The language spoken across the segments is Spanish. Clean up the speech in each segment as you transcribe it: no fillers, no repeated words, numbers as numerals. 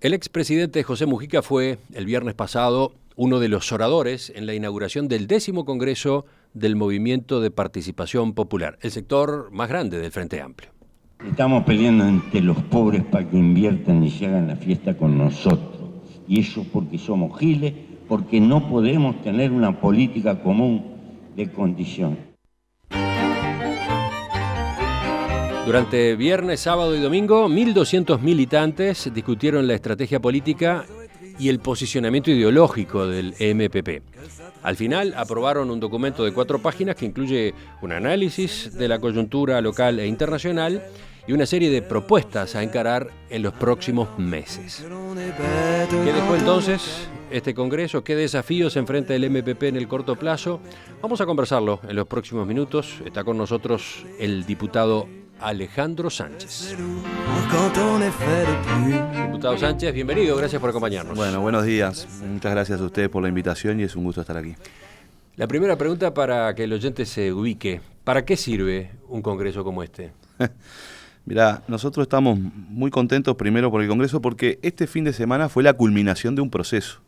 El expresidente José Mujica fue, el viernes pasado, uno de los oradores en la inauguración del 10º Congreso del Movimiento de Participación Popular, el sector más grande del Frente Amplio. Estamos peleando entre los pobres para que inviertan y se hagan la fiesta con nosotros. Y eso porque somos giles, porque no podemos tener una política común de condiciones. Durante viernes, sábado y domingo, 1.200 militantes discutieron la estrategia política y el posicionamiento ideológico del MPP. Al final, aprobaron un documento de 4 páginas que incluye un análisis de la coyuntura local e internacional y una serie de propuestas a encarar en los próximos meses. ¿Qué dejó entonces este Congreso? ¿Qué desafíos enfrenta el MPP en el corto plazo? Vamos a conversarlo en los próximos minutos. Está con nosotros el diputado Alejandro Sánchez. Diputado Sánchez, bienvenido, gracias por acompañarnos. Bueno, buenos días. Muchas gracias a ustedes por la invitación y es un gusto estar aquí. La primera pregunta para que el oyente se ubique. ¿Para qué sirve un congreso como este? Mirá, nosotros estamos muy contentos primero por el Congreso porque este fin de semana fue la culminación de un proceso.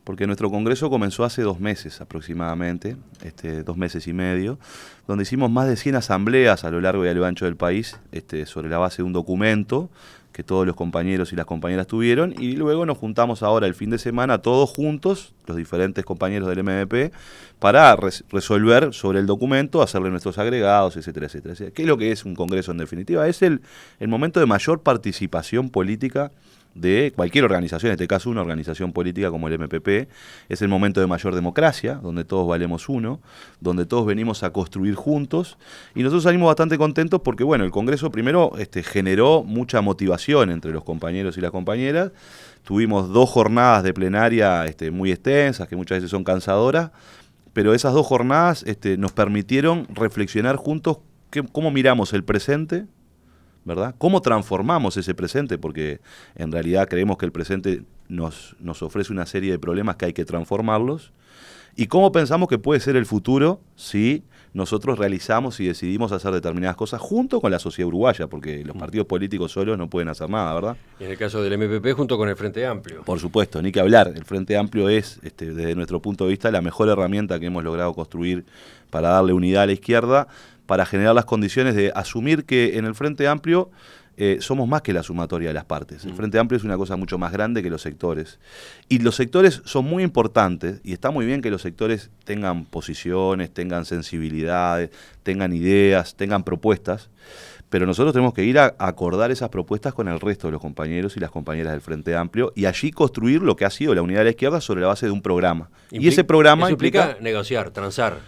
Porque nuestro Congreso comenzó hace 2 meses aproximadamente, 2 meses y medio, donde hicimos más de 100 asambleas a lo largo y a lo ancho del país, sobre la base de un documento que todos los compañeros y las compañeras tuvieron, y luego nos juntamos ahora el fin de semana todos juntos, los diferentes compañeros del MDP, para resolver sobre el documento, hacerle nuestros agregados, etcétera, etcétera. ¿Qué es lo que es un Congreso en definitiva? Es el momento de mayor participación política de cualquier organización, en este caso una organización política como el MPP. Es el momento de mayor democracia, donde todos valemos uno, donde todos venimos a construir juntos, y nosotros salimos bastante contentos porque, bueno, el Congreso primero generó mucha motivación entre los compañeros y las compañeras. Tuvimos 2 jornadas de plenaria muy extensas, que muchas veces son cansadoras, pero esas 2 jornadas nos permitieron reflexionar juntos cómo miramos el presente, ¿verdad? ¿Cómo transformamos ese presente? Porque en realidad creemos que el presente nos ofrece una serie de problemas que hay que transformarlos. ¿Y cómo pensamos que puede ser el futuro si nosotros realizamos y decidimos hacer determinadas cosas junto con la sociedad uruguaya? Porque los partidos políticos solos no pueden hacer nada, ¿verdad? Y en el caso del MPP junto con el Frente Amplio. Por supuesto, ni que hablar. El Frente Amplio es, desde nuestro punto de vista, la mejor herramienta que hemos logrado construir para darle unidad a la izquierda, para generar las condiciones de asumir que en el Frente Amplio somos más que la sumatoria de las partes. El Frente Amplio es una cosa mucho más grande que los sectores. Y los sectores son muy importantes, y está muy bien que los sectores tengan posiciones, tengan sensibilidades, tengan ideas, tengan propuestas, pero nosotros tenemos que ir a acordar esas propuestas con el resto de los compañeros y las compañeras del Frente Amplio y allí construir lo que ha sido la unidad de la izquierda sobre la base de un programa. Y ese programa eso implica negociar, transar.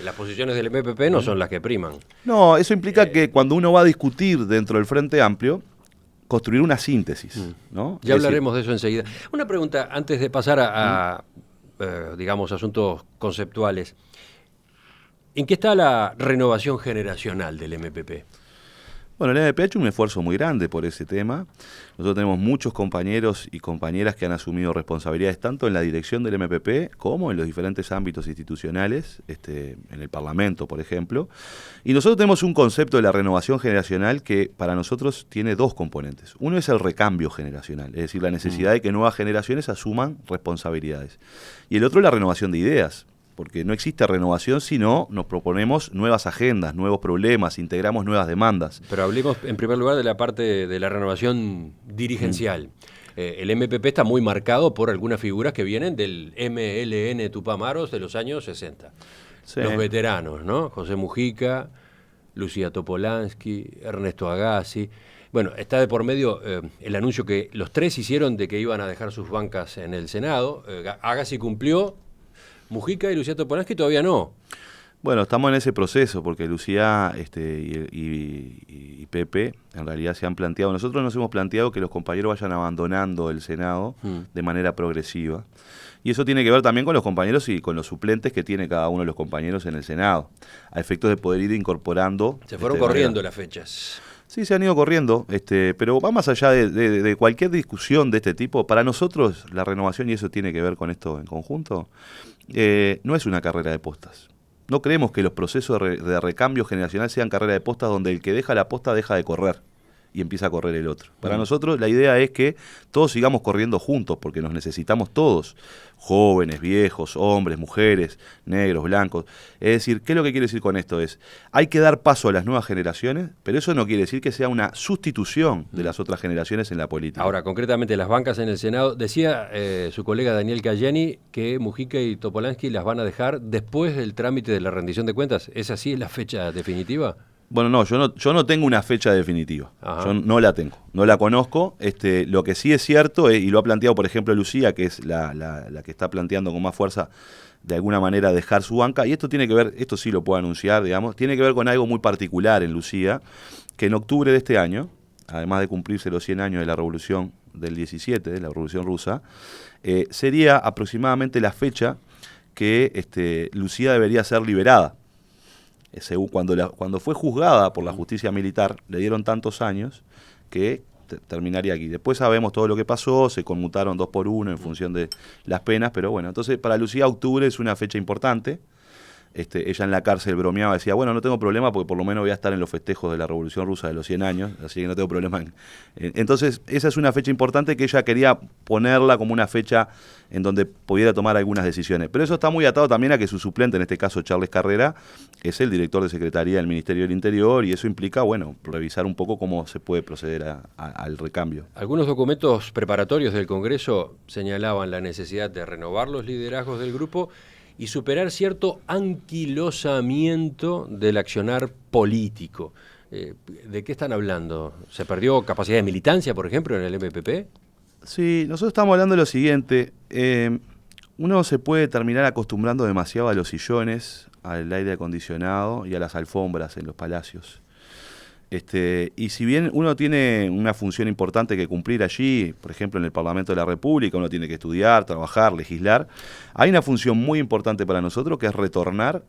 Las posiciones del MPP no son las que priman. No, eso implica que cuando uno va a discutir dentro del Frente Amplio, construir una síntesis, ¿no? Ya hablaremos de eso enseguida. Una pregunta antes de pasar a digamos, asuntos conceptuales. ¿En qué está la renovación generacional del MPP? Bueno, el MPP ha hecho un esfuerzo muy grande por ese tema. Nosotros tenemos muchos compañeros y compañeras que han asumido responsabilidades tanto en la dirección del MPP como en los diferentes ámbitos institucionales, en el Parlamento, por ejemplo. Y nosotros tenemos un concepto de la renovación generacional que para nosotros tiene 2 componentes. Uno es el recambio generacional, es decir, la necesidad de que nuevas generaciones asuman responsabilidades. Y el otro es la renovación de ideas. Porque no existe renovación si no nos proponemos nuevas agendas, nuevos problemas, integramos nuevas demandas. Pero hablemos en primer lugar de la parte de la renovación dirigencial. El MPP está muy marcado por algunas figuras que vienen del MLN Tupamaros de los años 60. Sí. Los veteranos, ¿no? José Mujica, Lucía Topolansky, Ernesto Agassi. Bueno, está de por medio el anuncio que los 3 hicieron de que iban a dejar sus bancas en el Senado. Agassi cumplió. Mujica y Lucía Topolansky todavía no. Bueno, estamos en ese proceso porque Lucía y Pepe en realidad se han planteado, nosotros nos hemos planteado que los compañeros vayan abandonando el Senado de manera progresiva. Y eso tiene que ver también con los compañeros y con los suplentes que tiene cada uno de los compañeros en el Senado, a efectos de poder ir incorporando. Se fueron corriendo las fechas. Sí, se han ido corriendo, pero va más allá de cualquier discusión de este tipo. Para nosotros la renovación, y eso tiene que ver con esto en conjunto, no es una carrera de postas. No creemos que los procesos de recambio generacional sean carrera de postas donde el que deja la posta deja de correr. y empieza a correr el otro. Para nosotros la idea es que todos sigamos corriendo juntos, porque nos necesitamos todos, jóvenes, viejos, hombres, mujeres, negros, blancos. Es decir, ¿qué es lo que quiere decir con esto? Hay que dar paso a las nuevas generaciones, pero eso no quiere decir que sea una sustitución de las otras generaciones en la política. Ahora, concretamente, las bancas en el Senado, decía su colega Daniel Cayeni que Mujica y Topolansky las van a dejar después del trámite de la rendición de cuentas. ¿Es así la fecha definitiva? Bueno, no, yo no tengo una fecha definitiva. Ajá. Yo no la tengo, no la conozco. Lo que sí es cierto, y lo ha planteado, por ejemplo, Lucía, que es la que está planteando con más fuerza, de alguna manera, dejar su banca. Y esto tiene que ver, esto sí lo puedo anunciar, digamos, tiene que ver con algo muy particular en Lucía, que en octubre de este año, además de cumplirse los 100 años de la Revolución del 17, de la Revolución Rusa, sería aproximadamente la fecha que Lucía debería ser liberada. Cuando fue juzgada por la justicia militar, le dieron tantos años que terminaría aquí. Después sabemos todo lo que pasó, se conmutaron 2 por 1 en función de las penas, pero bueno, entonces para Lucía octubre es una fecha importante. Ella en la cárcel bromeaba, decía, bueno, no tengo problema porque por lo menos voy a estar en los festejos de la Revolución Rusa de los 100 años, así que no tengo problema. Entonces, esa es una fecha importante que ella quería ponerla como una fecha en donde pudiera tomar algunas decisiones. Pero eso está muy atado también a que su suplente, en este caso Charles Carrera, es el director de Secretaría del Ministerio del Interior, y eso implica, bueno, revisar un poco cómo se puede proceder al recambio. Algunos documentos preparatorios del Congreso señalaban la necesidad de renovar los liderazgos del grupo y superar cierto anquilosamiento del accionar político. ¿De qué están hablando? ¿Se perdió capacidad de militancia, por ejemplo, en el MPP? Sí, nosotros estamos hablando de lo siguiente. Uno se puede terminar acostumbrando demasiado a los sillones, al aire acondicionado y a las alfombras en los palacios. Y si bien uno tiene una función importante que cumplir allí, por ejemplo en el Parlamento de la República, uno tiene que estudiar, trabajar, legislar, hay una función muy importante para nosotros que es retornar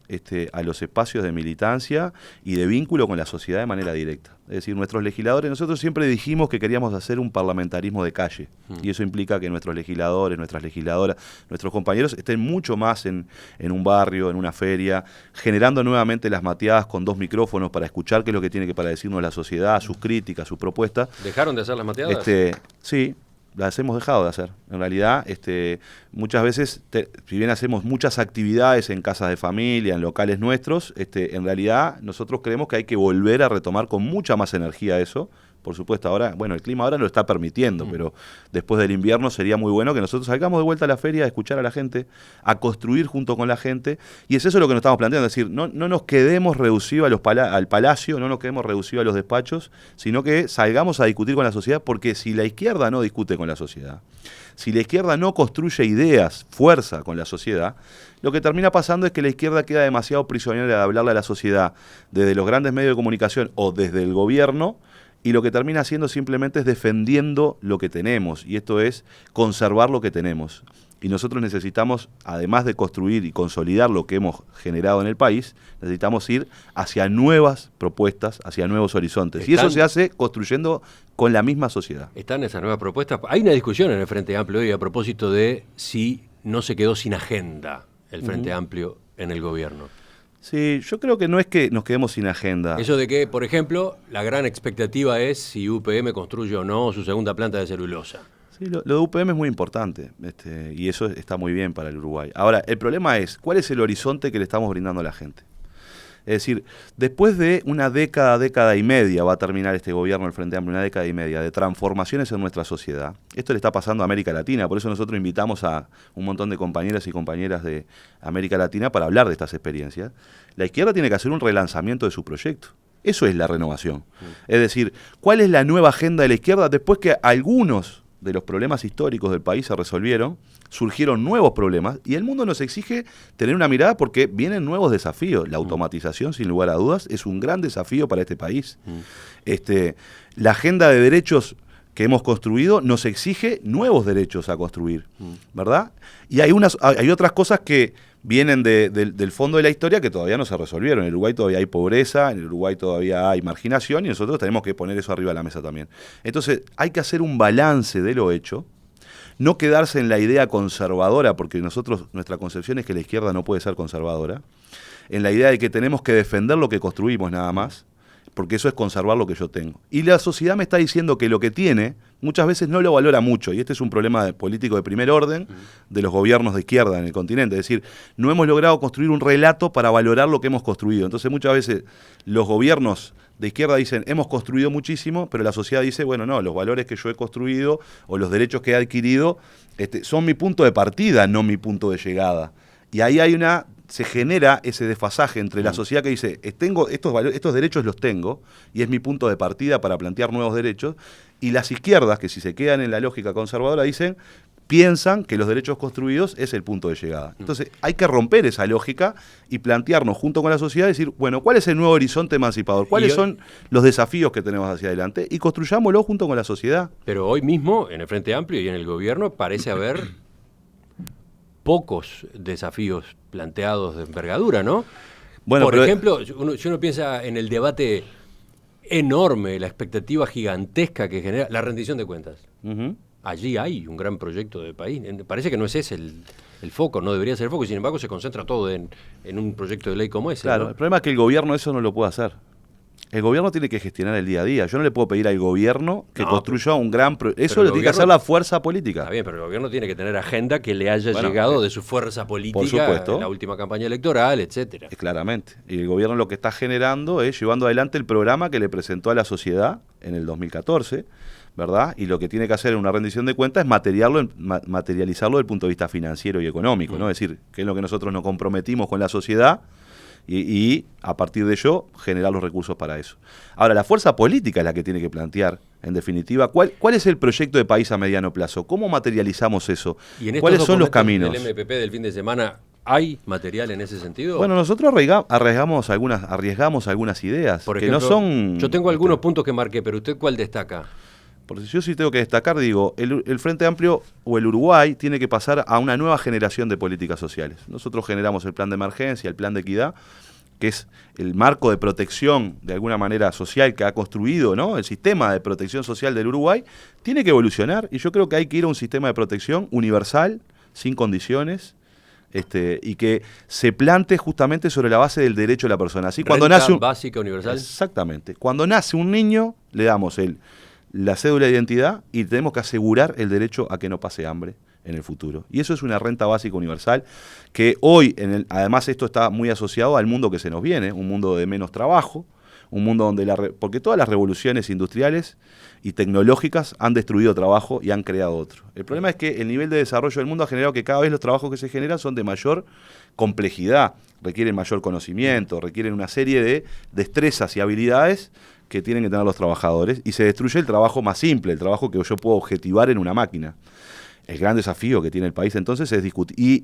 a los espacios de militancia y de vínculo con la sociedad de manera directa. Es decir, nuestros legisladores, nosotros siempre dijimos que queríamos hacer un parlamentarismo de calle, y eso implica que nuestros legisladores, nuestras legisladoras, nuestros compañeros estén mucho más en un barrio, en una feria, generando nuevamente las mateadas con 2 micrófonos para escuchar qué es lo que tiene para decirnos la sociedad, sus críticas, sus propuestas. ¿Dejaron de hacer las mateadas? Sí, las hemos dejado de hacer. En realidad, muchas veces, si bien hacemos muchas actividades en casas de familia, en locales nuestros, en realidad nosotros creemos que hay que volver a retomar con mucha más energía eso. Por supuesto, ahora, bueno, el clima ahora lo está permitiendo, pero después del invierno sería muy bueno que nosotros salgamos de vuelta a la feria a escuchar a la gente, a construir junto con la gente, y es eso lo que nos estamos planteando, es decir, no nos quedemos reducidos al palacio, no nos quedemos reducidos a los despachos, sino que salgamos a discutir con la sociedad, porque si la izquierda no discute con la sociedad, si la izquierda no construye ideas, fuerza con la sociedad, lo que termina pasando es que la izquierda queda demasiado prisionera de hablarle a la sociedad desde los grandes medios de comunicación o desde el gobierno, y lo que termina haciendo simplemente es defendiendo lo que tenemos, y esto es conservar lo que tenemos. Y nosotros necesitamos, además de construir y consolidar lo que hemos generado en el país, necesitamos ir hacia nuevas propuestas, hacia nuevos horizontes. Y eso se hace construyendo con la misma sociedad. ¿Están esas nuevas propuestas? Hay una discusión en el Frente Amplio hoy a propósito de si no se quedó sin agenda el Frente Amplio en el gobierno. Sí, yo creo que no es que nos quedemos sin agenda. Eso de que, por ejemplo, la gran expectativa es si UPM construye o no su segunda planta de celulosa. Sí, lo de UPM es muy importante, y eso está muy bien para el Uruguay. Ahora, el problema es, ¿cuál es el horizonte que le estamos brindando a la gente? Es decir, después de una década y media, va a terminar este gobierno del Frente Amplio, una década y media de transformaciones en nuestra sociedad. Esto le está pasando a América Latina, por eso nosotros invitamos a un montón de compañeras y compañeras de América Latina para hablar de estas experiencias. La izquierda tiene que hacer un relanzamiento de su proyecto. Eso es la renovación. Es decir, ¿cuál es la nueva agenda de la izquierda después que algunos de los problemas históricos del país se resolvieron, surgieron nuevos problemas y el mundo nos exige tener una mirada porque vienen nuevos desafíos? La automatización, sin lugar a dudas, es un gran desafío para este país. La agenda de derechos que hemos construido nos exige nuevos derechos a construir, ¿verdad? Y hay otras cosas que vienen del fondo de la historia que todavía no se resolvieron. En el Uruguay todavía hay pobreza, en el Uruguay todavía hay marginación y nosotros tenemos que poner eso arriba de la mesa también. Entonces hay que hacer un balance de lo hecho, no quedarse en la idea conservadora, porque nuestra concepción es que la izquierda no puede ser conservadora, en la idea de que tenemos que defender lo que construimos nada más, porque eso es conservar lo que yo tengo. Y la sociedad me está diciendo que lo que tiene muchas veces no lo valora mucho, y este es un problema político de primer orden de los gobiernos de izquierda en el continente, es decir, no hemos logrado construir un relato para valorar lo que hemos construido. Entonces muchas veces los gobiernos de izquierda dicen, hemos construido muchísimo, pero la sociedad dice, bueno, no, los valores que yo he construido o los derechos que he adquirido son mi punto de partida, no mi punto de llegada. Y ahí se genera ese desfasaje entre la sociedad que dice, tengo estos derechos los tengo, y es mi punto de partida para plantear nuevos derechos, y las izquierdas, que si se quedan en la lógica conservadora, piensan que los derechos construidos es el punto de llegada. Entonces hay que romper esa lógica y plantearnos junto con la sociedad, decir, bueno, ¿cuál es el nuevo horizonte emancipador? ¿Cuáles son los desafíos que tenemos hacia adelante? Y construyámoslo junto con la sociedad. Pero hoy mismo, en el Frente Amplio y en el gobierno, parece haber pocos desafíos planteados de envergadura, ¿no? Bueno, por ejemplo, si uno piensa en el debate enorme, la expectativa gigantesca que genera la rendición de cuentas. Allí hay un gran proyecto de país. Parece que no es ese el foco, no debería ser el foco, y sin embargo se concentra todo en un proyecto de ley como ese. Claro, ¿no? El problema es que el gobierno eso no lo puede hacer. El gobierno tiene que gestionar el día a día. Yo no le puedo pedir al gobierno que construya un gran proyecto. Eso lo tiene que hacer la fuerza política. Está bien, pero el gobierno tiene que tener agenda que le haya llegado de su fuerza política, por supuesto, en la última campaña electoral, etcétera. Claramente. Y el gobierno lo que está generando es llevando adelante el programa que le presentó a la sociedad en el 2014, ¿verdad? Y lo que tiene que hacer en una rendición de cuentas es materializarlo desde el punto de vista financiero y económico, ¿no? Es decir, que es lo que nosotros nos comprometimos con la sociedad, y a partir de ello generar los recursos para eso. Ahora, la fuerza política es la que tiene que plantear, en definitiva, ¿cuál es el proyecto de país a mediano plazo? ¿Cómo materializamos eso? ¿Cuáles son los caminos? ¿En el MPP del fin de semana hay material en ese sentido? Bueno, nosotros arriesgamos algunas ideas. Por ejemplo, que no son... Yo tengo algunos puntos que marqué, pero ¿usted cuál destaca? Porque yo sí tengo que destacar, el Frente Amplio o el Uruguay tiene que pasar a una nueva generación de políticas sociales. Nosotros generamos el plan de emergencia, el plan de equidad, que es el marco de protección, de alguna manera, social que ha construido, ¿no? El sistema de protección social del Uruguay tiene que evolucionar, y yo creo que hay que ir a un sistema de protección universal, sin condiciones, y que se plante justamente sobre la base del derecho de la persona. Así, cuando nace básica universal. Exactamente. Cuando nace un niño, le damos la cédula de identidad y tenemos que asegurar el derecho a que no pase hambre en el futuro. Y eso es una renta básica universal que hoy, además esto está muy asociado al mundo que se nos viene, un mundo de menos trabajo, un mundo donde porque todas las revoluciones industriales y tecnológicas han destruido trabajo y han creado otro. El problema es que el nivel de desarrollo del mundo ha generado que cada vez los trabajos que se generan son de mayor complejidad, requieren mayor conocimiento, requieren una serie de destrezas y habilidades que tienen que tener los trabajadores, y se destruye el trabajo más simple, el trabajo que yo puedo objetivar en una máquina. El gran desafío que tiene el país entonces es discutir, y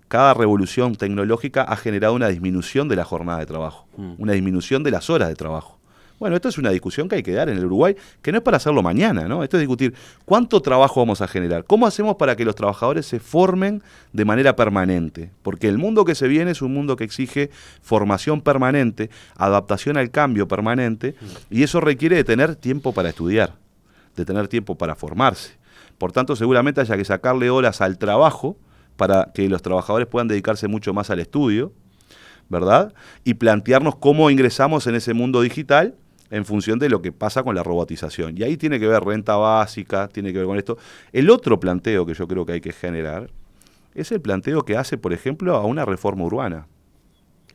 cada revolución tecnológica ha generado una disminución de la jornada de trabajo, una disminución de las horas de trabajo. Bueno, esto es una discusión que hay que dar en el Uruguay, que no es para hacerlo mañana, ¿no? Esto es discutir cuánto trabajo vamos a generar, cómo hacemos para que los trabajadores se formen de manera permanente, porque el mundo que se viene es un mundo que exige formación permanente, adaptación al cambio permanente, y eso requiere de tener tiempo para estudiar, de tener tiempo para formarse. Por tanto, seguramente haya que sacarle horas al trabajo para que los trabajadores puedan dedicarse mucho más al estudio, ¿verdad? Y plantearnos cómo ingresamos en ese mundo digital en función de lo que pasa con la robotización. Y ahí tiene que ver renta básica, tiene que ver con esto. El otro planteo que yo creo que hay que generar es el planteo que hace, por ejemplo, a una reforma urbana.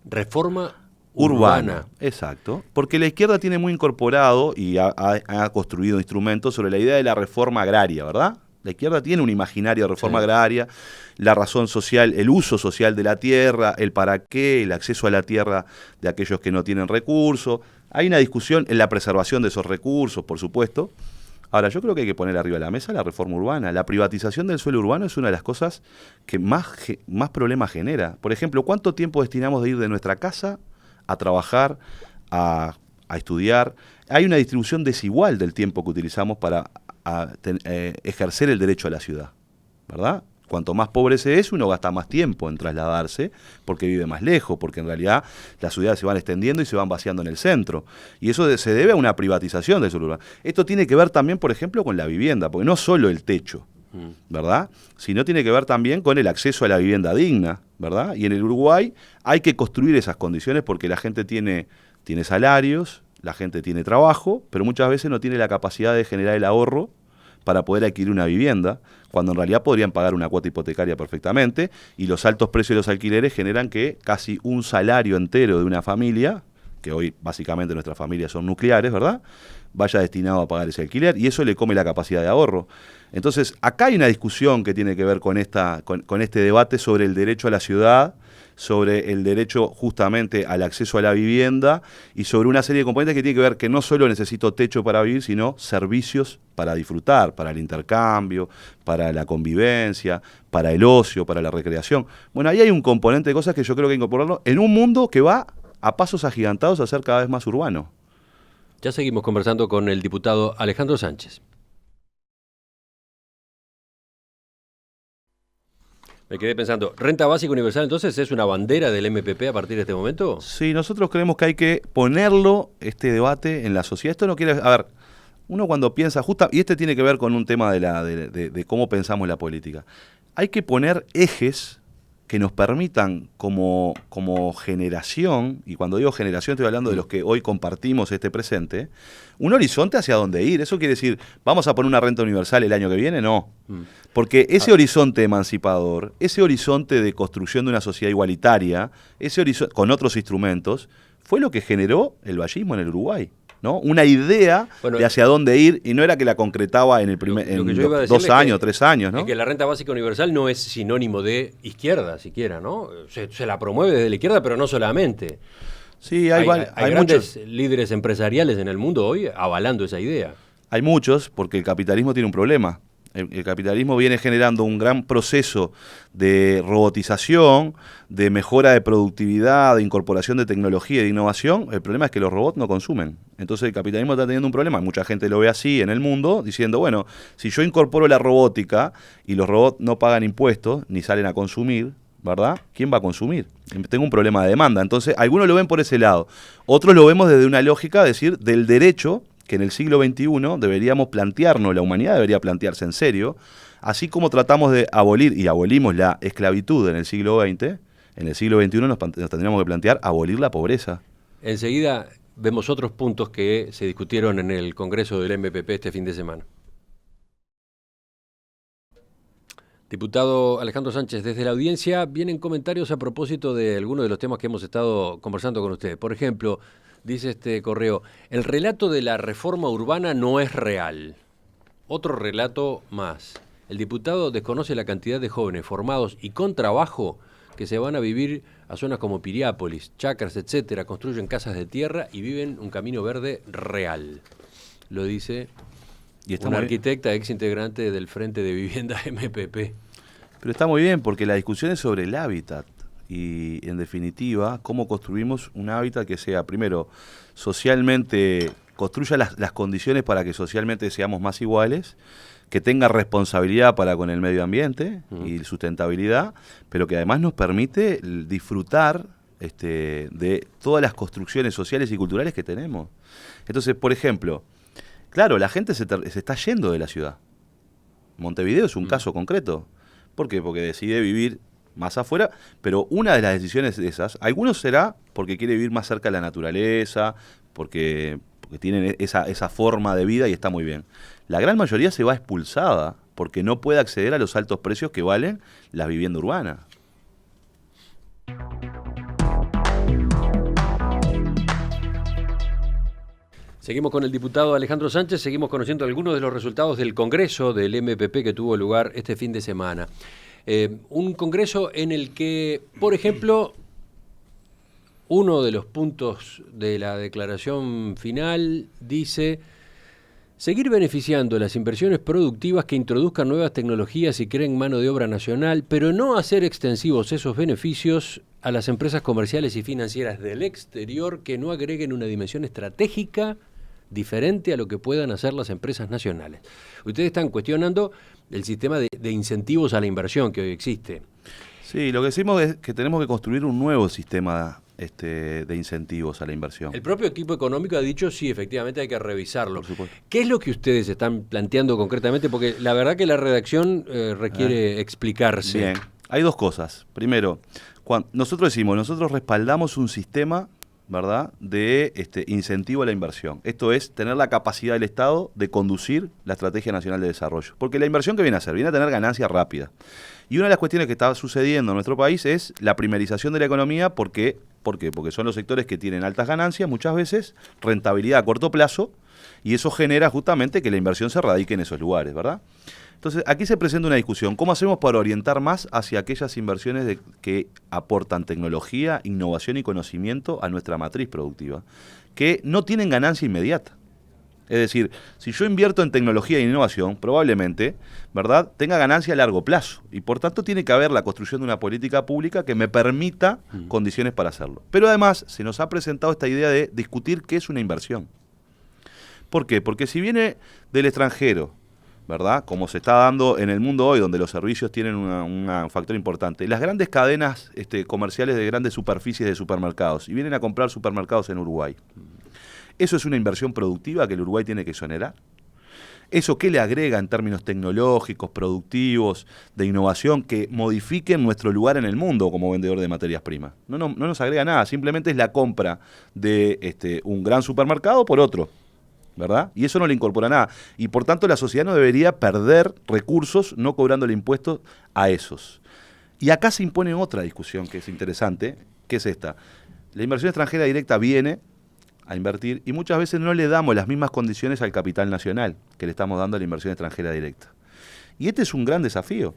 Reforma urbana. Exacto. Porque la izquierda tiene muy incorporado y ha construido instrumentos sobre la idea de la reforma agraria, ¿verdad? La izquierda tiene un imaginario de reforma agraria, la razón social, el uso social de la tierra, el para qué, el acceso a la tierra de aquellos que no tienen recursos. Hay una discusión en la preservación de esos recursos, por supuesto. Ahora, yo creo que hay que poner arriba de la mesa la reforma urbana. La privatización del suelo urbano es una de las cosas que más problemas genera. Por ejemplo, ¿cuánto tiempo destinamos de ir de nuestra casa a trabajar, a estudiar? Hay una distribución desigual del tiempo que utilizamos para ejercer el derecho a la ciudad, ¿verdad? Cuanto más pobre se es, uno gasta más tiempo en trasladarse porque vive más lejos, porque en realidad las ciudades se van extendiendo y se van vaciando en el centro. Y eso se debe a una privatización del suelo urbano. Esto tiene que ver también, por ejemplo, con la vivienda, porque no solo el techo, ¿verdad? Sino tiene que ver también con el acceso a la vivienda digna, ¿verdad? Y en el Uruguay hay que construir esas condiciones porque la gente tiene salarios, la gente tiene trabajo, pero muchas veces no tiene la capacidad de generar el ahorro para poder adquirir una vivienda, cuando en realidad podrían pagar una cuota hipotecaria perfectamente, y los altos precios de los alquileres generan que casi un salario entero de una familia, que hoy básicamente nuestras familias son nucleares, ¿verdad?, vaya destinado a pagar ese alquiler, y eso le come la capacidad de ahorro. Entonces, acá hay una discusión que tiene que ver con este debate sobre el derecho a la ciudad, sobre el derecho justamente al acceso a la vivienda y sobre una serie de componentes que tiene que ver que no solo necesito techo para vivir, sino servicios para disfrutar, para el intercambio, para la convivencia, para el ocio, para la recreación. Bueno, ahí hay un componente de cosas que yo creo que hay que incorporarlo en un mundo que va a pasos agigantados a ser cada vez más urbano. Ya seguimos conversando con el diputado Alejandro Sánchez. Me quedé pensando, ¿renta básica universal entonces es una bandera del MPP a partir de este momento? Sí, nosotros creemos que hay que ponerlo, este debate, en la sociedad. Esto no quiere... A ver, uno cuando piensa, y este tiene que ver con un tema de cómo pensamos la política. Hay que poner ejes que nos permitan como generación, y cuando digo generación estoy hablando de los que hoy compartimos este presente, un horizonte hacia dónde ir. Eso quiere decir, ¿vamos a poner una renta universal el año que viene? No. Porque ese horizonte emancipador, ese horizonte de construcción de una sociedad igualitaria, ese horizonte con otros instrumentos, fue lo que generó el vallismo en el Uruguay, ¿no? Una idea de hacia dónde ir, y no era que la concretaba en el en 2 años, 3 años, ¿no? Es que la renta básica universal no es sinónimo de izquierda siquiera, ¿no? Se la promueve desde la izquierda, pero no solamente. Sí, hay grandes líderes empresariales en el mundo hoy avalando esa idea. Hay muchos, porque el capitalismo tiene un problema. El capitalismo viene generando un gran proceso de robotización, de mejora de productividad, de incorporación de tecnología y de innovación. El problema es que los robots no consumen. Entonces el capitalismo está teniendo un problema. Mucha gente lo ve así en el mundo, diciendo, bueno, si yo incorporo la robótica y los robots no pagan impuestos ni salen a consumir, ¿verdad? ¿Quién va a consumir? Tengo un problema de demanda. Entonces algunos lo ven por ese lado. Otros lo vemos desde una lógica, es decir, del derecho, que en el siglo XXI deberíamos plantearnos, la humanidad debería plantearse en serio, así como tratamos de abolir y abolimos la esclavitud en el siglo XX, en el siglo XXI nos tendríamos que plantear abolir la pobreza. Enseguida vemos otros puntos que se discutieron en el Congreso del MPP este fin de semana. Diputado Alejandro Sánchez, desde la audiencia vienen comentarios a propósito de algunos de los temas que hemos estado conversando con usted. Por ejemplo, dice este correo, el relato de la reforma urbana no es real. Otro relato más. El diputado desconoce la cantidad de jóvenes formados y con trabajo que se van a vivir a zonas como Piriápolis, Chacras, etcétera, construyen casas de tierra y viven un camino verde real. Lo dice una arquitecta ex integrante del Frente de Vivienda MPP. Pero está muy bien, porque la discusión es sobre el hábitat. Y en definitiva, cómo construimos un hábitat que sea, primero, socialmente, construya las condiciones para que socialmente seamos más iguales, que tenga responsabilidad para con el medio ambiente y sustentabilidad, pero que además nos permite disfrutar de todas las construcciones sociales y culturales que tenemos. Entonces, por ejemplo, claro, la gente se está yendo de la ciudad. Montevideo es un caso concreto. ¿Por qué? Porque decide vivir más afuera, pero una de las decisiones de esas, algunos será porque quiere vivir más cerca de la naturaleza, porque tienen esa forma de vida y está muy bien. La gran mayoría se va expulsada porque no puede acceder a los altos precios que valen las viviendas urbanas. Seguimos con el diputado Alejandro Sánchez, seguimos conociendo algunos de los resultados del Congreso del MPP que tuvo lugar este fin de semana. Un congreso en el que, por ejemplo, uno de los puntos de la declaración final dice: seguir beneficiando las inversiones productivas que introduzcan nuevas tecnologías y creen mano de obra nacional, pero no hacer extensivos esos beneficios a las empresas comerciales y financieras del exterior que no agreguen una dimensión estratégica diferente a lo que puedan hacer las empresas nacionales. Ustedes están cuestionando el sistema de incentivos a la inversión que hoy existe. Sí, lo que decimos es que tenemos que construir un nuevo sistema de incentivos a la inversión. El propio equipo económico ha dicho, sí, efectivamente hay que revisarlo. ¿Qué es lo que ustedes están planteando concretamente? Porque la verdad que la redacción requiere explicarse. Bien, hay dos cosas. Primero, nosotros respaldamos un sistema ¿verdad?, de incentivo a la inversión. Esto es tener la capacidad del Estado de conducir la Estrategia Nacional de Desarrollo. Porque la inversión, ¿qué viene a hacer? Viene a tener ganancias rápidas. Y una de las cuestiones que está sucediendo en nuestro país es la primerización de la economía. ¿Por qué? Porque son los sectores que tienen altas ganancias, muchas veces, rentabilidad a corto plazo, y eso genera justamente que la inversión se radique en esos lugares, ¿verdad? Entonces, aquí se presenta una discusión. ¿Cómo hacemos para orientar más hacia aquellas inversiones que aportan tecnología, innovación y conocimiento a nuestra matriz productiva, que no tienen ganancia inmediata? Es decir, si yo invierto en tecnología e innovación, probablemente, ¿verdad?, tenga ganancia a largo plazo. Y por tanto tiene que haber la construcción de una política pública que me permita condiciones para hacerlo. Pero además se nos ha presentado esta idea de discutir qué es una inversión. ¿Por qué? Porque si viene del extranjero, ¿verdad?, como se está dando en el mundo hoy, donde los servicios tienen un factor importante, las grandes cadenas comerciales de grandes superficies de supermercados, y vienen a comprar supermercados en Uruguay, ¿eso es una inversión productiva que el Uruguay tiene que exonerar? ¿Eso qué le agrega en términos tecnológicos, productivos, de innovación, que modifiquen nuestro lugar en el mundo como vendedor de materias primas? No nos agrega nada, simplemente es la compra de un gran supermercado por otro, ¿verdad? Y eso no le incorpora nada. Y por tanto la sociedad no debería perder recursos no cobrándole impuestos a esos. Y acá se impone otra discusión que es interesante, que es esta. La inversión extranjera directa viene a invertir y muchas veces no le damos las mismas condiciones al capital nacional que le estamos dando a la inversión extranjera directa. Y este es un gran desafío,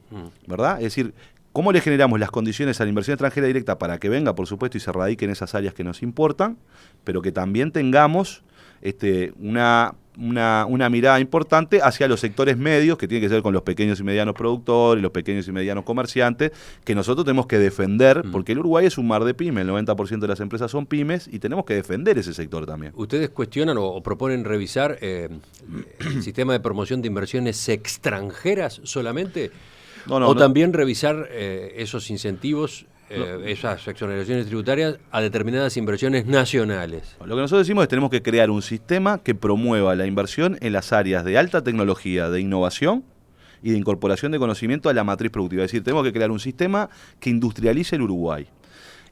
¿verdad? Es decir, ¿cómo le generamos las condiciones a la inversión extranjera directa para que venga, por supuesto, y se radique en esas áreas que nos importan, pero que también tengamos una mirada importante hacia los sectores medios, que tiene que ver con los pequeños y medianos productores, los pequeños y medianos comerciantes, que nosotros tenemos que defender, porque el Uruguay es un mar de pymes, el 90% de las empresas son pymes, y tenemos que defender ese sector también. ¿Ustedes cuestionan o proponen revisar el sistema de promoción de inversiones extranjeras solamente? ¿O también revisar esos incentivos, esas exoneraciones tributarias a determinadas inversiones nacionales? Lo que nosotros decimos es que tenemos que crear un sistema que promueva la inversión en las áreas de alta tecnología, de innovación y de incorporación de conocimiento a la matriz productiva. Es decir, tenemos que crear un sistema que industrialice el Uruguay.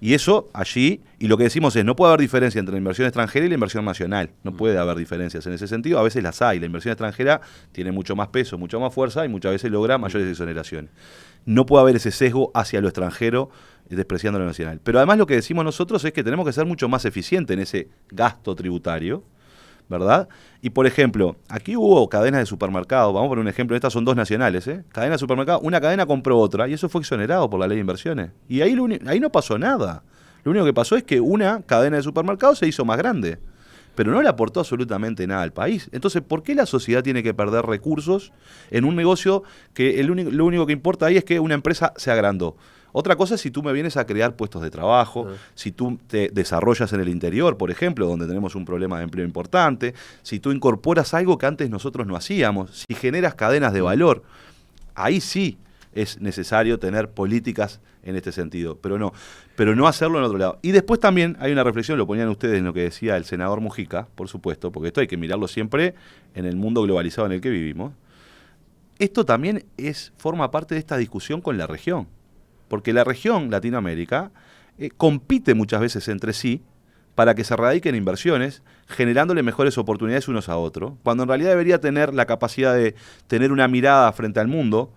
Y eso allí, y lo que decimos es, no puede haber diferencia entre la inversión extranjera y la inversión nacional. No puede haber diferencias en ese sentido. A veces las hay. La inversión extranjera tiene mucho más peso, mucha más fuerza y muchas veces logra mayores exoneraciones. No puede haber ese sesgo hacia lo extranjero despreciando lo nacional. Pero además lo que decimos nosotros es que tenemos que ser mucho más eficientes en ese gasto tributario, ¿verdad? Y por ejemplo, aquí hubo cadenas de supermercados, vamos a poner un ejemplo, estas son dos nacionales, cadenas de supermercados, una cadena compró otra y eso fue exonerado por la ley de inversiones. Y ahí no pasó nada. Lo único que pasó es que una cadena de supermercados se hizo más grande, pero no le aportó absolutamente nada al país. Entonces, ¿por qué la sociedad tiene que perder recursos en un negocio que lo único que importa ahí es que una empresa se agrandó? Otra cosa es si tú me vienes a crear puestos de trabajo, si tú te desarrollas en el interior, por ejemplo, donde tenemos un problema de empleo importante, si tú incorporas algo que antes nosotros no hacíamos, si generas cadenas de valor, ahí sí es necesario tener políticas en este sentido, pero no hacerlo en otro lado. Y después también hay una reflexión, lo ponían ustedes en lo que decía el senador Mujica, por supuesto, porque esto hay que mirarlo siempre en el mundo globalizado en el que vivimos. Esto también forma parte de esta discusión con la región. Porque la región, Latinoamérica, compite muchas veces entre sí para que se radiquen inversiones, generándole mejores oportunidades unos a otros, cuando en realidad debería tener la capacidad de tener una mirada frente al mundo,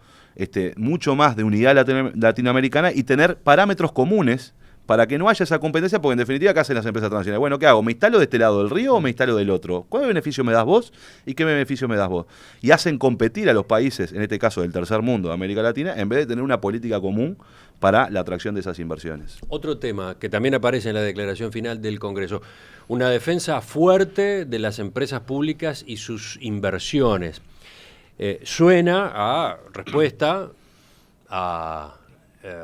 mucho más de unidad latinoamericana y tener parámetros comunes para que no haya esa competencia, porque en definitiva, ¿qué hacen las empresas transnacionales? Bueno, ¿qué hago? ¿Me instalo de este lado del río o me instalo del otro? ¿Cuál beneficio me das vos y qué beneficio me das vos? Y hacen competir a los países, en este caso del tercer mundo, de América Latina, en vez de tener una política común para la atracción de esas inversiones. Otro tema que también aparece en la declaración final del Congreso, una defensa fuerte de las empresas públicas y sus inversiones. Suena a respuesta a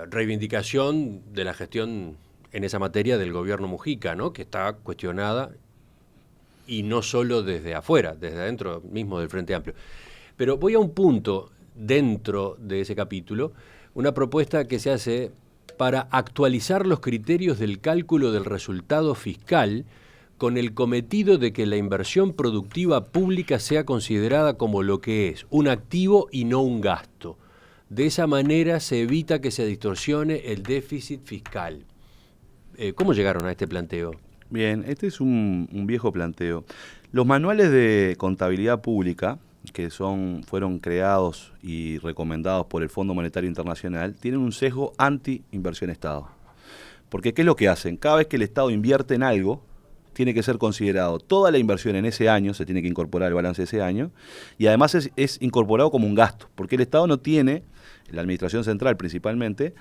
reivindicación de la gestión en esa materia del gobierno Mujica, ¿no?, que está cuestionada y no solo desde afuera, desde adentro mismo del Frente Amplio. Pero voy a un punto dentro de ese capítulo, una propuesta que se hace para actualizar los criterios del cálculo del resultado fiscal con el cometido de que la inversión productiva pública sea considerada como lo que es, un activo y no un gasto. De esa manera se evita que se distorsione el déficit fiscal. ¿Cómo llegaron a este planteo? Bien, este es un viejo planteo. Los manuales de contabilidad pública, que fueron creados y recomendados por el Fondo Monetario Internacional, tienen un sesgo anti-inversión Estado. Porque ¿qué es lo que hacen? Cada vez que el Estado invierte en algo, tiene que ser considerado toda la inversión en ese año, se tiene que incorporar el balance de ese año, y además es incorporado como un gasto, porque el Estado no tiene, la Administración Central principalmente,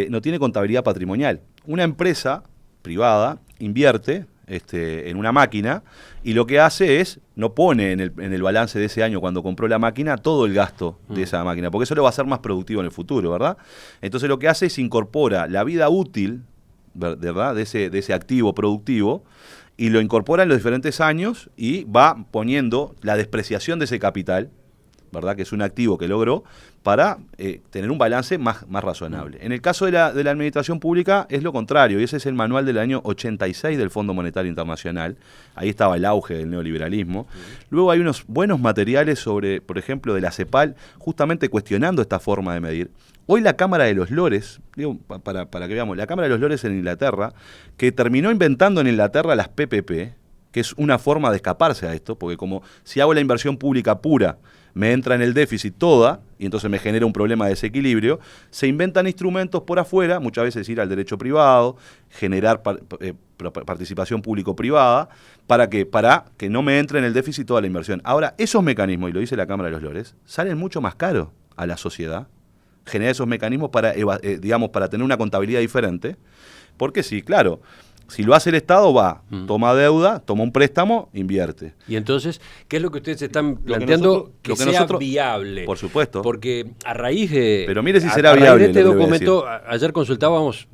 no tiene contabilidad patrimonial. Una empresa privada invierte en una máquina y lo que hace es, no pone en el balance de ese año cuando compró la máquina todo el gasto de esa máquina, porque eso lo va a hacer más productivo en el futuro, ¿verdad? Entonces lo que hace es incorpora la vida útil, ¿verdad?, de ese activo productivo, y lo incorpora en los diferentes años y va poniendo la despreciación de ese capital, ¿verdad?, que es un activo que logró, para tener un balance más razonable. En el caso de la administración pública es lo contrario, y ese es el manual del año 86 del Fondo Monetario Internacional. Ahí estaba el auge del neoliberalismo. Luego hay unos buenos materiales sobre, por ejemplo, de la CEPAL, justamente cuestionando esta forma de medir. Hoy la Cámara de los Lores, digo, para que veamos, la Cámara de los Lores en Inglaterra, que terminó inventando en Inglaterra las PPP, que es una forma de escaparse a esto, porque como si hago la inversión pública pura, me entra en el déficit toda, y entonces me genera un problema de desequilibrio, se inventan instrumentos por afuera, muchas veces ir al derecho privado, generar participación público-privada, ¿para qué? Para que no me entre en el déficit toda la inversión. Ahora, esos mecanismos, y lo dice la Cámara de los Lores, salen mucho más caros a la sociedad, generar esos mecanismos para tener una contabilidad diferente, porque sí, claro, si lo hace el Estado, toma deuda, toma un préstamo, invierte. Y entonces, ¿qué es lo que ustedes están planteando que sea viable? Por supuesto. Porque a raíz de... Pero mire si será viable. De este documento, ayer consultábamos,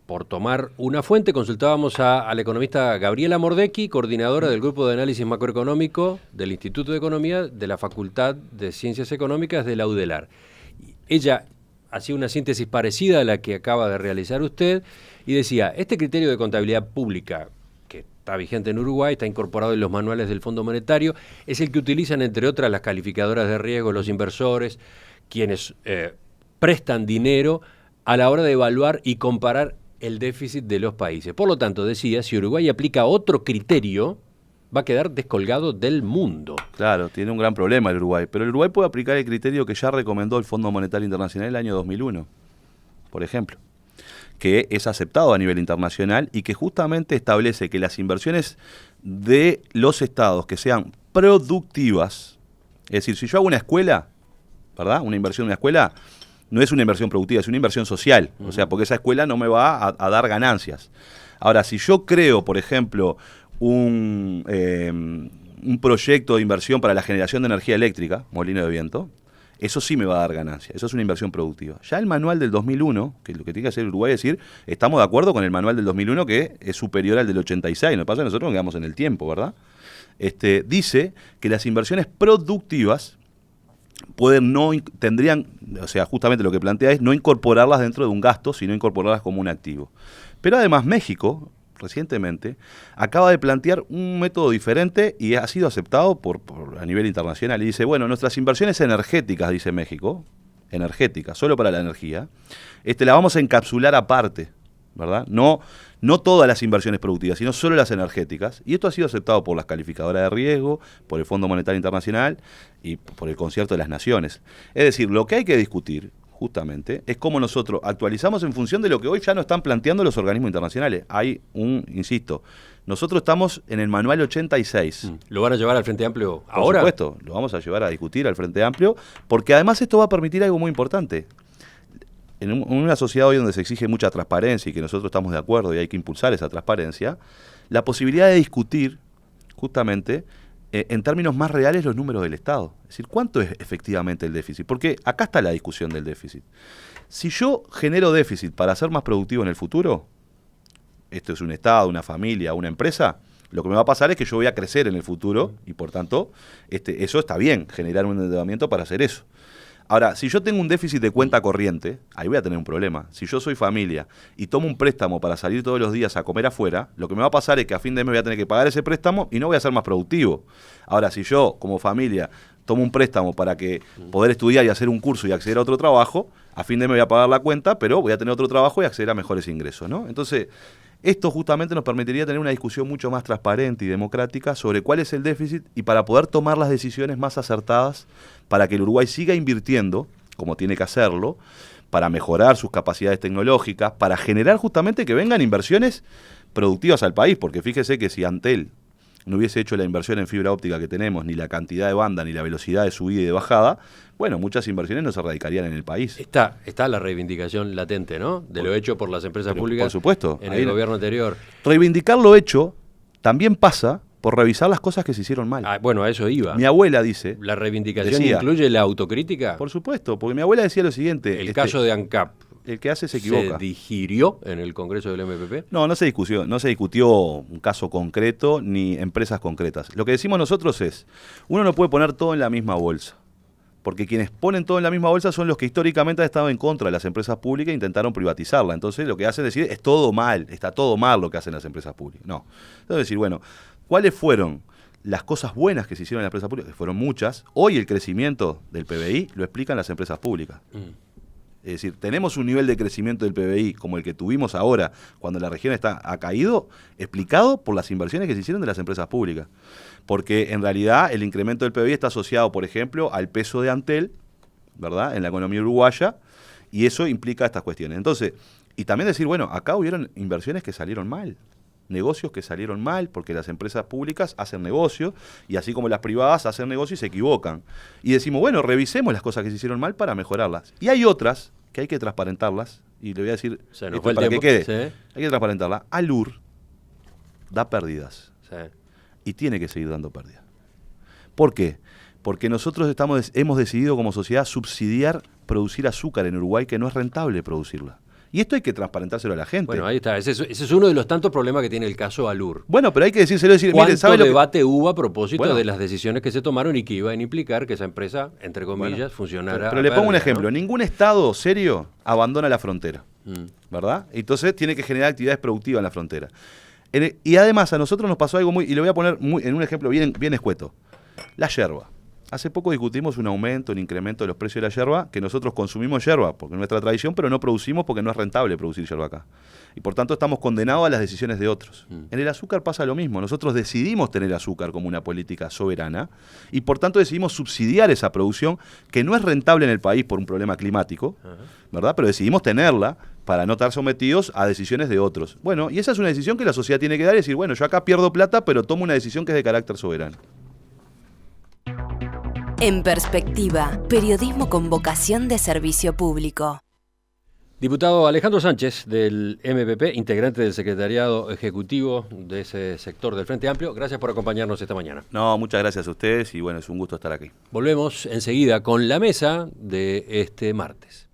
por tomar una fuente, consultábamos a la economista Gabriela Mordecki, coordinadora del Grupo de Análisis Macroeconómico del Instituto de Economía de la Facultad de Ciencias Económicas de la UDELAR. Ella hacía una síntesis parecida a la que acaba de realizar usted y decía, este criterio de contabilidad pública que está vigente en Uruguay, está incorporado en los manuales del Fondo Monetario, es el que utilizan, entre otras, las calificadoras de riesgo, los inversores, quienes prestan dinero a la hora de evaluar y comparar el déficit de los países. Por lo tanto, decía, si Uruguay aplica otro criterio, va a quedar descolgado del mundo. Claro, tiene un gran problema el Uruguay, pero el Uruguay puede aplicar el criterio que ya recomendó el Fondo Monetario Internacional en el año 2001, por ejemplo, que es aceptado a nivel internacional y que justamente establece que las inversiones de los estados que sean productivas, es decir, si yo hago una escuela, ¿verdad?, una inversión en una escuela, no es una inversión productiva, es una inversión social, o sea, porque esa escuela no me va a dar ganancias. Ahora, si yo creo, por ejemplo, un proyecto de inversión para la generación de energía eléctrica, molino de viento, eso sí me va a dar ganancia, eso es una inversión productiva. Ya el manual del 2001, que lo que tiene que hacer Uruguay es decir, estamos de acuerdo con el manual del 2001 que es superior al del 86, no pasa, nosotros nos quedamos en el tiempo, ¿verdad? Dice que las inversiones productivas tendrían, o sea, justamente lo que plantea es no incorporarlas dentro de un gasto, sino incorporarlas como un activo. Pero además México, recientemente, acaba de plantear un método diferente y ha sido aceptado a nivel internacional. Y dice, bueno, nuestras inversiones energéticas, dice México, energéticas, solo para la energía, la vamos a encapsular aparte, ¿verdad? No todas las inversiones productivas, sino solo las energéticas. Y esto ha sido aceptado por las calificadoras de riesgo, por el Fondo Monetario Internacional y por el Concierto de las Naciones. Es decir, lo que hay que discutir justamente, es cómo nosotros actualizamos en función de lo que hoy ya nos están planteando los organismos internacionales. Insisto, nosotros estamos en el manual 86. ¿Lo van a llevar al Frente Amplio ahora? Por supuesto, lo vamos a llevar a discutir al Frente Amplio, porque además esto va a permitir algo muy importante. En una sociedad hoy donde se exige mucha transparencia y que nosotros estamos de acuerdo y hay que impulsar esa transparencia, la posibilidad de discutir justamente en términos más reales los números del Estado. Es decir, ¿cuánto es efectivamente el déficit? Porque acá está la discusión del déficit. Si yo genero déficit para ser más productivo en el futuro, esto es un Estado, una familia, una empresa, lo que me va a pasar es que yo voy a crecer en el futuro y por tanto eso está bien, generar un endeudamiento para hacer eso. Ahora, si yo tengo un déficit de cuenta corriente, ahí voy a tener un problema. Si yo soy familia y tomo un préstamo para salir todos los días a comer afuera, lo que me va a pasar es que a fin de mes voy a tener que pagar ese préstamo y no voy a ser más productivo. Ahora, si yo, como familia, tomo un préstamo para poder estudiar y hacer un curso y acceder a otro trabajo, a fin de mes voy a pagar la cuenta, pero voy a tener otro trabajo y acceder a mejores ingresos, ¿no? Entonces, Esto justamente nos permitiría tener una discusión mucho más transparente y democrática sobre cuál es el déficit y para poder tomar las decisiones más acertadas para que el Uruguay siga invirtiendo, como tiene que hacerlo, para mejorar sus capacidades tecnológicas, para generar justamente que vengan inversiones productivas al país, porque fíjese que si Antel no hubiese hecho la inversión en fibra óptica que tenemos, ni la cantidad de banda, ni la velocidad de subida y de bajada, bueno, muchas inversiones no se radicarían en el país. Está la reivindicación latente, ¿no? De lo hecho por las empresas públicas, por supuesto, en el gobierno anterior. Reivindicar lo hecho también pasa por revisar las cosas que se hicieron mal. Bueno, a eso iba. Mi abuela dice... ¿La reivindicación incluye la autocrítica? Por supuesto, porque mi abuela decía lo siguiente... El caso de ANCAP. El que hace se equivoca. ¿Se digirió en el Congreso del MPP? No se discutió un caso concreto ni empresas concretas. Lo que decimos nosotros es, uno no puede poner todo en la misma bolsa, porque quienes ponen todo en la misma bolsa son los que históricamente han estado en contra de las empresas públicas e intentaron privatizarla. Entonces lo que hacen es decir, es todo mal, está todo mal lo que hacen las empresas públicas. No. Entonces decir, bueno, ¿cuáles fueron las cosas buenas que se hicieron en las empresas públicas? Que fueron muchas. Hoy el crecimiento del PBI lo explican las empresas públicas. Es decir, tenemos un nivel de crecimiento del PBI como el que tuvimos ahora, cuando la región ha caído, explicado por las inversiones que se hicieron de las empresas públicas. Porque en realidad el incremento del PBI está asociado, por ejemplo, al peso de Antel, ¿verdad?, en la economía uruguaya, y eso implica estas cuestiones. Entonces, y también decir, bueno, acá hubieron inversiones que salieron mal, negocios que salieron mal, porque las empresas públicas hacen negocios, y así como las privadas hacen negocios y se equivocan. Y decimos, bueno, revisemos las cosas que se hicieron mal para mejorarlas. Y hay otras que hay que transparentarlas, y le voy a decir, para que quede, ¿sí? Hay que transparentarlas. Alur da pérdidas, ¿sí?, y tiene que seguir dando pérdidas. ¿Por qué? Porque nosotros hemos decidido como sociedad subsidiar producir azúcar en Uruguay, que no es rentable producirla. Y esto hay que transparentárselo a la gente. Bueno, ahí está. Ese es uno de los tantos problemas que tiene el caso Alur. Bueno, pero hay que decírselo. ¿Cuánto debate hubo a propósito de las decisiones que se tomaron y que iban a implicar que esa empresa, entre comillas, funcionara? Pero le pongo un ejemplo. ¿No? Ningún Estado serio abandona la frontera, ¿verdad? Entonces tiene que generar actividades productivas en la frontera. Y además a nosotros nos pasó algo y le voy a poner en un ejemplo bien escueto. La yerba. Hace poco discutimos un aumento, un incremento de los precios de la yerba, que nosotros consumimos yerba porque es nuestra tradición, pero no producimos porque no es rentable producir yerba acá. Y por tanto estamos condenados a las decisiones de otros. En el azúcar pasa lo mismo. Nosotros decidimos tener azúcar como una política soberana y por tanto decidimos subsidiar esa producción que no es rentable en el país por un problema climático, ¿verdad? Pero decidimos tenerla para no estar sometidos a decisiones de otros. Bueno, y esa es una decisión que la sociedad tiene que dar y decir, bueno, yo acá pierdo plata, pero tomo una decisión que es de carácter soberano. En Perspectiva, periodismo con vocación de servicio público. Diputado Alejandro Sánchez, del MPP, integrante del secretariado ejecutivo de ese sector del Frente Amplio, gracias por acompañarnos esta mañana. No, muchas gracias a ustedes y bueno, es un gusto estar aquí. Volvemos enseguida con la mesa de este martes.